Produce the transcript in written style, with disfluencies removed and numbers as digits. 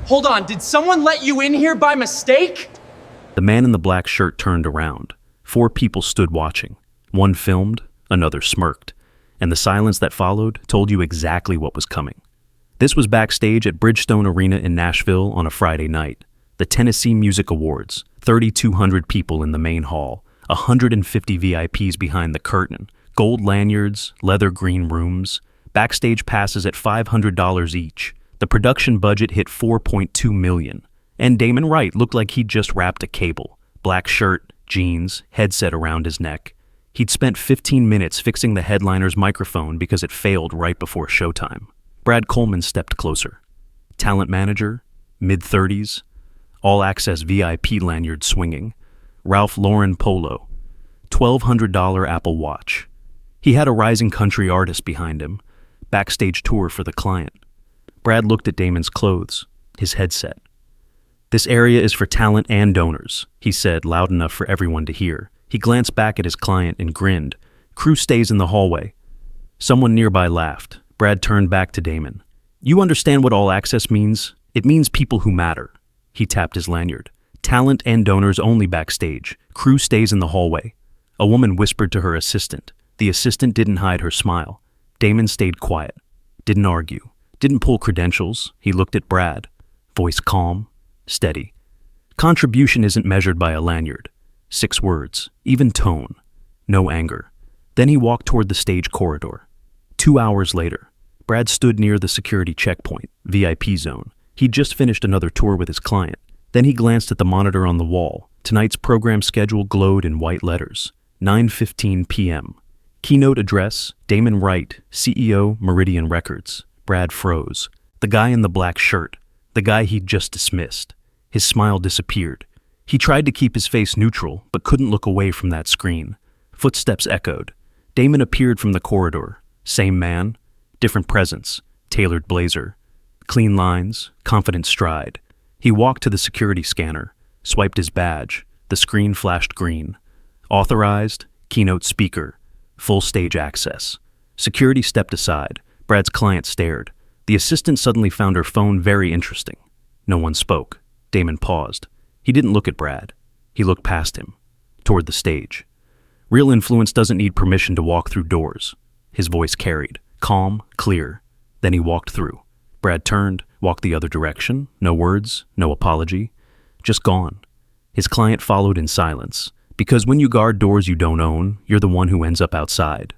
Hold on, did someone let you in here by mistake? The man in the black shirt turned around. 4 people stood watching. One filmed, another smirked, and the silence that followed told you exactly what was coming. This was Backstage at Bridgestone Arena in Nashville on a Friday night. The Tennessee Music Awards, 3,200 people in the main hall, 150 VIPs behind the curtain, gold lanyards, leather green rooms, backstage passes at $500 each. The production budget hit $4.2 million. And Damon Wright looked like he'd just wrapped a cable. Black shirt, jeans, headset around his neck. He'd spent 15 minutes fixing the headliner's microphone because it failed right before showtime. Brad Coleman stepped closer. Talent manager, mid-30s, all-access VIP lanyard swinging, Ralph Lauren polo, $1,200 Apple Watch. He had a rising country artist behind him, backstage tour for the client. Brad looked at Damon's clothes, his headset. "This area is for talent and donors," he said, loud enough for everyone to hear. He glanced back at his client and grinned. "Crew stays in the hallway." Someone nearby laughed. Brad turned back to Damon. "You understand what all access means? It means people who matter." He tapped his lanyard. "Talent and donors only backstage. Crew stays in the hallway." A woman whispered to her assistant. The assistant didn't hide her smile. Damon stayed quiet. Didn't argue. Didn't pull credentials. He looked at Brad. Voice calm, steady. Contribution isn't measured by a lanyard. 6 words, even tone. No anger. Then he walked toward the stage corridor. 2 hours later, Brad stood near the security checkpoint, VIP zone. He'd just finished another tour with his client. Then he glanced at the monitor on the wall. Tonight's program schedule glowed in white letters. 9:15 p.m. Keynote address, Damon Wright, CEO, Meridian Records. Brad froze. The guy in the black shirt. The guy he'd just dismissed. His smile disappeared. He tried to keep his face neutral, but couldn't look away from that screen. Footsteps echoed. Damon appeared from the corridor. Same man, different presence, tailored blazer. Clean lines, confident stride. He walked to the security scanner, swiped his badge. The screen flashed green. Authorized, keynote speaker, full stage access. Security stepped aside. Brad's client stared. The assistant suddenly found her phone very interesting. No one spoke. Damon paused. He didn't look at Brad. He looked past him, toward the stage. Real influence doesn't need permission to walk through doors. His voice carried, calm, clear. Then he walked through. Brad turned, walked the other direction. No words, no apology. Just gone. His client followed in silence. Because when you guard doors you don't own, you're the one who ends up outside.